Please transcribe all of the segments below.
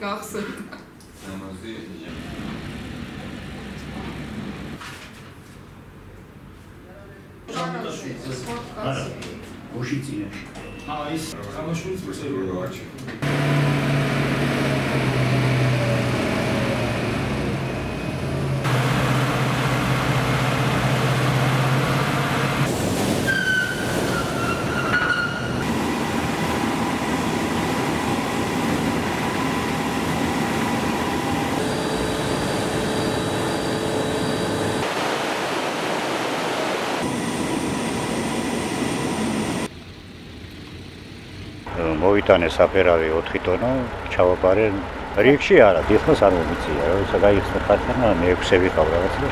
გახსენდა. არა, გოში წინაში. ის გამაშვილის პროცედურაში. მოვიტანე საფერავი 4 ტონა, ჩავაბარე რიგში არა, დიხოს არ მომიწია, როცა გაიხსნა ქარხანა, მე 6 ვიყავ რაღაც და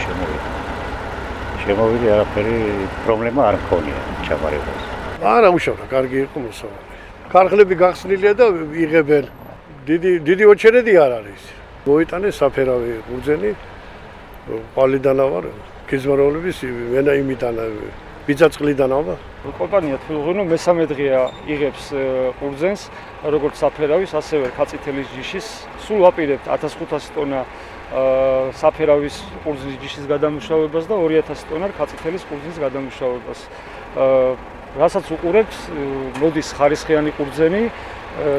შემოვიდი, არაფერი პრობლემა არ მქონია ჩაბარებას. არა, უშავდა, კარგი იყო მოსავალი. ქარხნები გახსნილია და იღებენ. დიდი ოჩერედი არ არის. მოვიტანე საფერავი ყურძენი, ყალიდან ავარ, ქიზმაროვლების ვენა იმიდან ბიძაწყლიდან ავა. კომპანია თბილღუნო მესამე დღეა იღებს ყურძენს, როგორც საფერავის, ასევე ქაწითელის ჯიშის. სულ ვაპირებთ 1500 ტონა საფერავის ყურძნის ჯიშის გადამუშავებას და 2000 ტონა ქაწითელის ყურძნის გადამუშავებას. რასაც უყურებთ, მოდის ხარისხიანი ყურძენი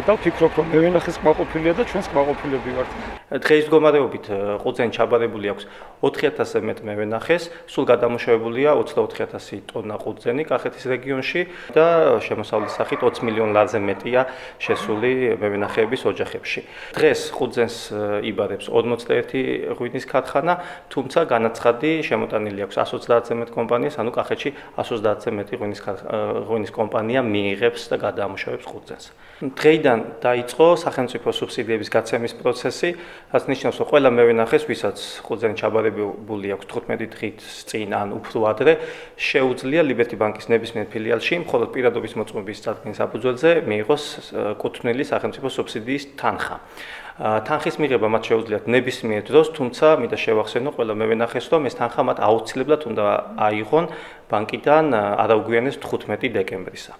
და ვფიქრობ, რომ მევენახეს კმაყოფილია და ჩვენს კმაყოფილები ვართ. დღეის მდგომარეობით ყურძენი ჩაბარებული აქვს 4000-ზე მეტ მევენახეს, სულ გადამუშავებულია 24000 ტონა ყურძენი კახეთის რეგიონში და შემოსავლის სახით 20 მილიონ ლარზე მეტია შესული მევენახეების ოჯახებში. დღეს ყურძენს იბარებს 41 ღვინის ქარხანა, თუმცა განაცხადი შემოტანილი აქვს 130-ზე მეტ კომპანიას, ანუ კახეთში 130-ზე მეტი ღვინის კომპანია მიიღებს და გადაამუშავებს ყურძენს. დღეიდან დაიწყო სახელმწიფო სუბსიდიების გაცემის პროცესი, რაც ნიშნავს, რომ ყველა მევენახეს, ვისაც ყურძენი ჩაბარებული აქვს 15 დღით წინ ან უფრო ადრე, შეუძლია ლიბერტი ბანკის ნებისმიერ ფილიალში, მხოლოდ პირადობის მოწმობის წარდგენის საფუძველზე მიიღოს კუთვნილი სახელმწიფო სუბსიდიის თანხა. თანხის მიღება მათ შეუძლიათ ნებისმიერ დროს, თუმცა მინდა შევახსენო ყველა მევენახეს, რომ ეს თანხა მათ აუცილებლად უნდა აიღონ ბანკიდან არაუგვიანეს 15 დეკემბრისა.